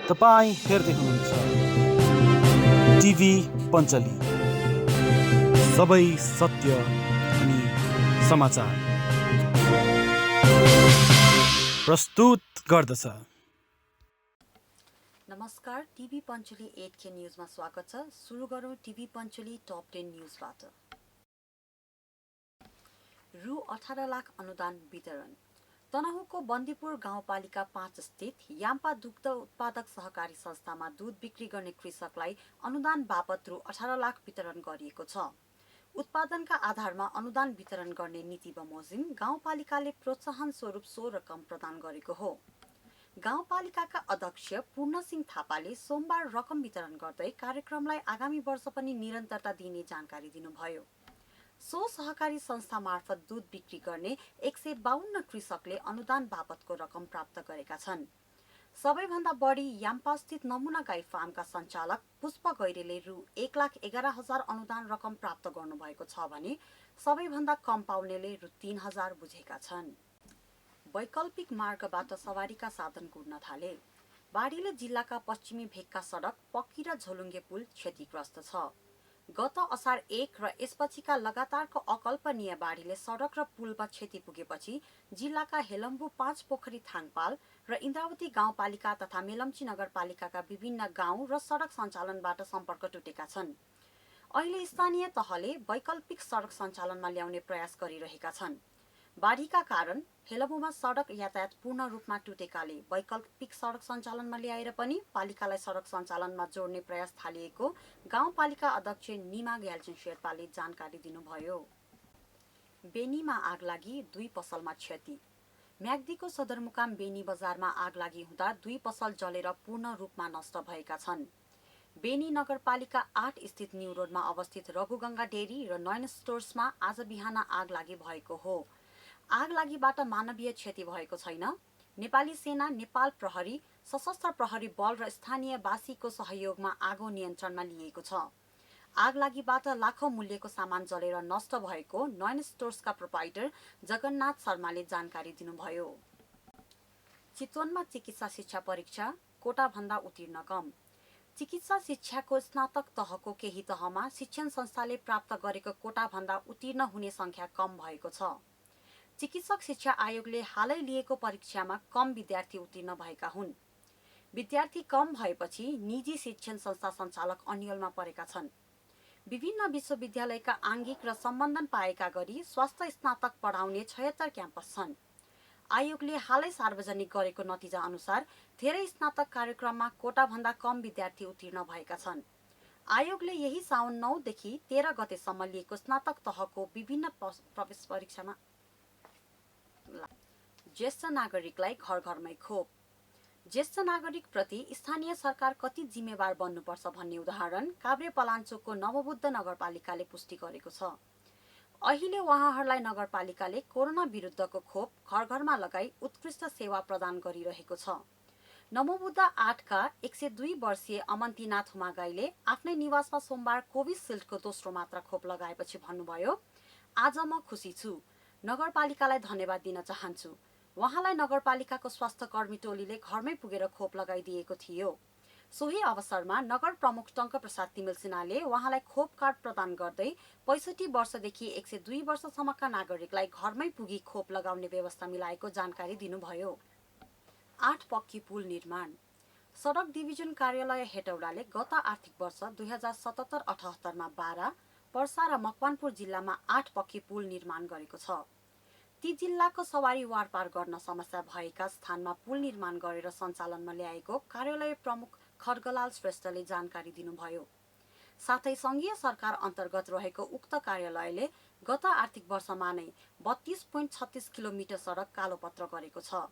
तपाईँ हेर्दै हुनुहुन्छ टिभी पञ्चली, सबै सत्य अनि समाचार प्रस्तुत गर्दछ। नमस्कार, टिभी पञ्चली 8K न्युजमा स्वागत छ। सुरु गरौँ टिभी पञ्चली टप 10 न्युजबाट। रु 18 लाख अनुदान वितरण। तनहुँको बन्दीपुर गाउँपालिका 5 स्थित याम्पा दुग्ध उत्पादक सहकारी संस्थामा दूध बिक्री गर्ने कृषकलाई अनुदान बापत रु 18 लाख वितरण गरिएको छ। उत्पादनका आधारमा अनुदान वितरण गर्ने नीति बमोजिम गाउँपालिकाले प्रोत्साहन स्वरूप सो रकम प्रदान गरेको हो। गाउँपालिकाका अध्यक्ष पूर्णसिंह थापाले सोमबार रकम वितरण गर्दै कार्यक्रमलाई आगामी वर्ष पनि निरन्तरता दिने जानकारी दिनुभयो। सो सहकारी संस्था मार्फत दूध बिक्री गर्ने 152 कृषकले अनुदान बापतको रकम प्राप्त गरेका छन्। सबैभन्दा बढी याम्पास्थित नमुना गाई फार्मका सञ्चालक पुष्प गैरेले रु 1,11,000 अनुदान रकम प्राप्त गर्नुभएको छ भने सबैभन्दा कम पाउनेले रु 3,000 बुझेका छन्। वैकल्पिक मार्गबाट सवारीका साधन कुद्न थाले। बाढीले जिल्लाका पश्चिमी भेगका सडक पक्की र झोलुङ्गे पुल क्षतिग्रस्त छ। गत असार 1 र यसपछिका लगातारको अकल्पनीय बाढीले सडक र पुलमा क्षति पुगेपछि जिल्लाका हेलम्बु 5 पोखरी थाङपाल र इन्द्रावती गाउँपालिका तथा मेलम्ची नगरपालिकाका विभिन्न गाउँ र सडक सञ्चालनबाट सम्पर्क टुटेका छन्। अहिले स्थानीय तहले वैकल्पिक सडक सञ्चालनमा ल्याउने प्रयास गरिरहेका छन्। बाढीका कारण हेलम्बुमा सडक यातायात पूर्ण रूपमा टुटेकाले वैकल्पिक सडक सञ्चालनमा ल्याएर पनि पालिकालाई सडक सञ्चालनमा जोड्ने प्रयास थालिएको गाउँपालिका अध्यक्ष निमा ग्याल्छिन शेर्पाले जानकारी दिनुभयो। बेनीमा आग लागि 2 पसलमा क्षति। म्याग्दीको सदरमुकाम बेनी बजारमा आग लागि हुँदा 2 पसल जलेर पूर्ण रूपमा नष्ट भएका छन्। बेनी नगरपालिका 8 स्थित न्यू रोडमा अवस्थित रघुगङ्गा डेरी र नयन स्टोर्समा आज बिहान आग लागि भएको हो। आग लागिबाट मानवीय क्षति भएको छैन। नेपाली सेना, नेपाल प्रहरी, सशस्त्र प्रहरी बल र स्थानीयवासीको सहयोगमा आगो नियन्त्रणमा लिएको छ। आग लागिबाट लाखौं मूल्यको सामान जलेर नष्ट भएको नयन स्टोर्सका प्रोपाइटर जगन्नाथ शर्माले जानकारी दिनुभयो। चितवनमा चिकित्सा शिक्षा परीक्षा कोटाभन्दा उत्तीर्ण कम। चिकित्सा शिक्षाको स्नातक तहको केही तहमा शिक्षण संस्थाले प्राप्त गरेको कोटाभन्दा उत्तीर्ण हुने संख्या कम भएको छ। चिकित्सक शिक्षा आयोगले हालै लिएको परीक्षामा कम विद्यार्थी उत्तीर्ण भएका हुन्। विद्यार्थी कम भएपछि निजी शिक्षण संस्था सञ्चालक अन्यलमा परेका छन्। विभिन्न विश्वविद्यालयका आङ्गिक र सम्बन्धन पाएका गरी स्वास्थ्य स्नातक पढाउने 76 क्याम्पस छन्। आयोगले हालै सार्वजनिक गरेको नतिजा अनुसार धेरै स्नातक कार्यक्रममा कोटाभन्दा कम विद्यार्थी उत्तीर्ण भएका छन्। आयोगले यही साउन 9 देखि 13 गतेसम्म लिएको स्नातक तहको विभिन्न प्रवेश परीक्षामा ज्येष्ठ नागरिकलाई घर घरमै खोप। ज्येष्ठ नागरिक प्रति स्थानीय सरकार कति जिम्मेवार बन्नुपर्छ भन्ने उदाहरण काभ्रे पलाञ्चोकको नवबुद्ध नगरपालिकाले पुष्टि गरेको छ। अहिले उहाँहरूलाई नगरपालिकाले कोरोना विरुद्धको खोप घर घरमा लगाई उत्कृष्ट सेवा प्रदान गरिरहेको छ। नवबुद्ध 8 का 102 वर्षीय अमन्तीनाथ हुमागाईले आफ्नै निवासमा सोमबार कोभिसिल्डको दोस्रो मात्रा खोप लगाएपछि भन्नुभयो, आज म खुसी छु। नगरपालिकालाई धन्यवाद दिन चाहन्छु। उहाँलाई नगरपालिकाको स्वास्थ्य कर्मी टोलीले घरमै पुगेर खोप लगाइदिएको थियो। सोही अवसरमा नगर प्रमुख टङ्क प्रसाद तिमिल सिन्हाले उहाँलाई खोप कार्ड प्रदान गर्दै 65 वर्षदेखि 102 वर्षसम्मका नागरिकलाई घरमै पुगी खोप लगाउने व्यवस्था मिलाएको जानकारी दिनुभयो। 8 पक्की पुल निर्माण। सडक डिभिजन कार्यालय हेटौडाले गत आर्थिक वर्ष 2077-78 मा 12, पर्सा र मकवानपुर जिल्लामा 8 पक्की पुल निर्माण गरेको छ। ती जिल्लाको सवारी वारपार गर्न समस्या भएका स्थानमा पुल निर्माण गरेर सञ्चालनमा ल्याएको कार्यालय प्रमुख खड्गलाल श्रेष्ठले जानकारी दिनुभयो। साथै सङ्घीय सरकार अन्तर्गत रहेको उक्त कार्यालयले गत आर्थिक वर्षमा नै 32.36 किलोमिटर सडक कालोपत्र गरेको छ।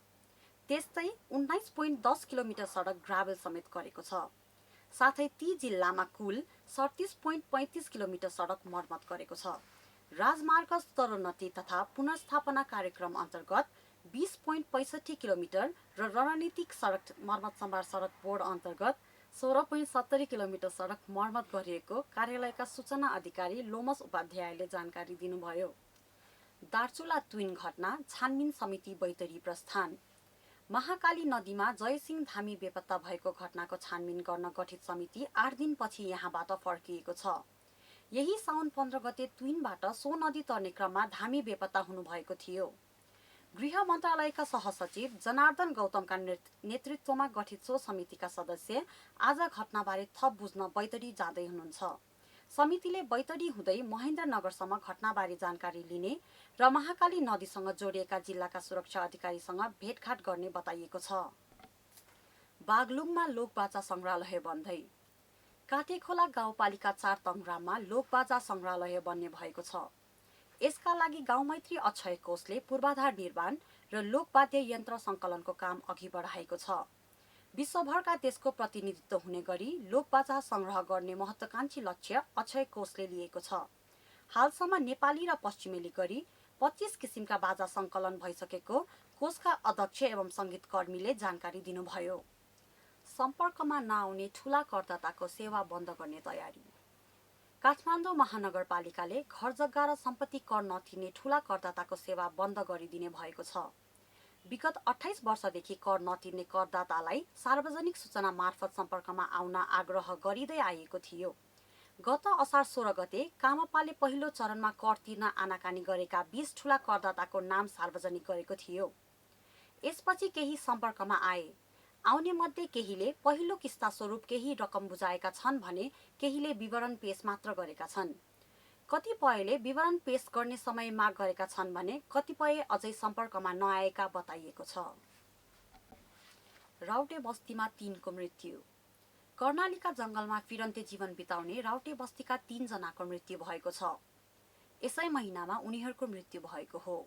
त्यस्तै 19.10 किलोमिटर सडक ग्राभेल समेत गरेको छ। साथै ती जिल्लामा कुल 37.35 किलोमिटर सडक मर्मत गरेको छ। राजमार्ग स्तरोन्नति तथा पुनर्स्थापना कार्यक्रम अन्तर्गत 20.65 किलोमिटर र रणनीतिक सडक मर्मत सम्भार सडक बोर्ड अन्तर्गत 16.70 किलोमिटर सडक मर्मत गरिएको कार्यालयका सूचना अधिकारी लोमस उपाध्यायले जानकारी दिनुभयो। दार्चुला ट्विन घटना छानबिन समिति बैतडी प्रस्थान। महाकाली नदीमा जयसिंह धामी बेपत्ता भएको घटनाको छानबिन गर्न गठित समिति 8 दिनपछि यहाँबाट फर्किएको छ। यही साउन 15 गते तुइनबाट सो नदी तर्ने क्रममा धामी बेपत्ता हुनुभएको थियो। गृह मन्त्रालयका सहसचिव जनार्दन गौतमका नेतृत्वमा गठित सो समितिका सदस्य आज घटनाबारे थप बुझ्न बैतडी जाँदै हुनुहुन्छ। समितिले बैतडी हुँदै महेन्द्रनगरसम्म घटनाबारे जानकारी लिने र महाकाली नदीसँग जोडिएका जिल्लाका सुरक्षा अधिकारीसँग भेटघाट गर्ने बताइएको छ। बागलुङमा लोकबाजा संग्रहालय बन्दै। काठेखोला गाउँपालिका 4 तङराममा लोकबाजा संग्रहालय बन्ने भएको छ। यसका लागि गाउँमैत्री अक्षय कोषले पूर्वाधार निर्माण र लोकवाद्य यन्त्र सङ्कलनको काम अघि बढाएको छ। विश्वभरका देशको प्रतिनिधित्व हुने गरी लोकबाजा संग्रह गर्ने महत्त्वकांक्षी लक्ष्य अक्षय कोषले लिएको छ। हालसम्म नेपाली र पश्चिमेली गरी 25 किसिमका बाजा सङ्कलन भइसकेको कोषका अध्यक्ष एवं सङ्गीतकर्मीले जानकारी दिनुभयो। सम्पर्कमा नआउने ठूला करदाताको सेवा बन्द गर्ने तयारी। काठमाडौँ महानगरपालिकाले घर जग्गा र सम्पत्ति कर नतिर्ने ठूला करदाताको सेवा बन्द गरिदिने भएको छ। विगत 28 वर्षदेखि कर नतिर्ने करदातालाई सार्वजनिक सूचना मार्फत सम्पर्कमा आउन आग्रह गरिँदै आएको थियो। गत असार 16 गते कामपाले पहिलो चरणमा कर तिर्न आनाकानी गरेका 20 ठूला करदाताको नाम सार्वजनिक गरेको थियो। यसपछि केही सम्पर्कमा आए। आउने मध्ये केहीले पहिलो किस्ता स्वरूप केही रकम बुझाएका छन् भने केहीले विवरण पेश मात्र गरेका छन्। कतिपयले विवरण पेश गर्ने समय माग गरेका छन् भने कतिपय अझै सम्पर्कमा नआएका बताइएको छ। राउटे बस्तीमा 3 को मृत्यु। कर्णालीका जंगलमा फिरन्ते जीवन बिताउने राउटे बस्तीका 3 जनाको मृत्यु भएको छ। यसै महिनामा उनीहरूको मृत्यु भएको हो।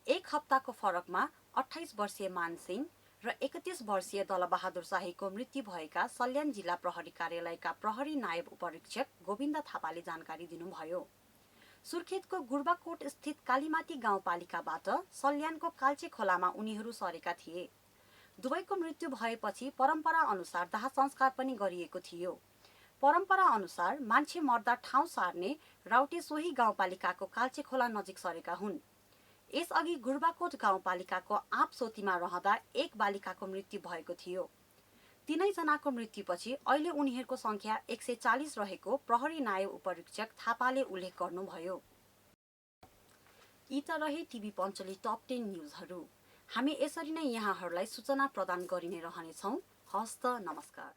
एक हप्ताको फरकमा 28 वर्षीय मानसिंह र 31 वर्षीय दलबहादुर शाहीको मृत्यु भएका सल्यान जिल्ला प्रहरी कार्यालयका प्रहरी नायब उपरीक्षक गोविन्द थापाले जानकारी दिनुभयो। सुर्खेतको गुर्बाकोट स्थित कालीमाटी गाउँपालिकाबाट सल्यानको काल्चे खोलामा उनीहरू सरेका थिए। दुवैको मृत्यु भएपछि परम्परा अनुसार दाह संस्कार पनि गरिएको थियो। परम्परा अनुसार मान्छे मर्दा ठाउँ सार्ने राउटे सोही गाउँपालिकाको काल्चे खोला नजिक सरेका हुन्। यसअघि गुर्बाकोट गाउँपालिकाको आँपसोतीमा रहँदा एक बालिकाको मृत्यु भएको थियो। तीनै जनाको मृत्युपछि अहिले उनीहरूको संख्या 140 रहेको प्रहरी नायब उपरीक्षक थापाले उल्लेख गर्नुभयो। यी त रहे टिभी पञ्चली टप 10 न्युजहरू। हामी यसरी नै यहाँहरूलाई सूचना प्रदान गरिने रहनेछौँ। हस्त नमस्कार।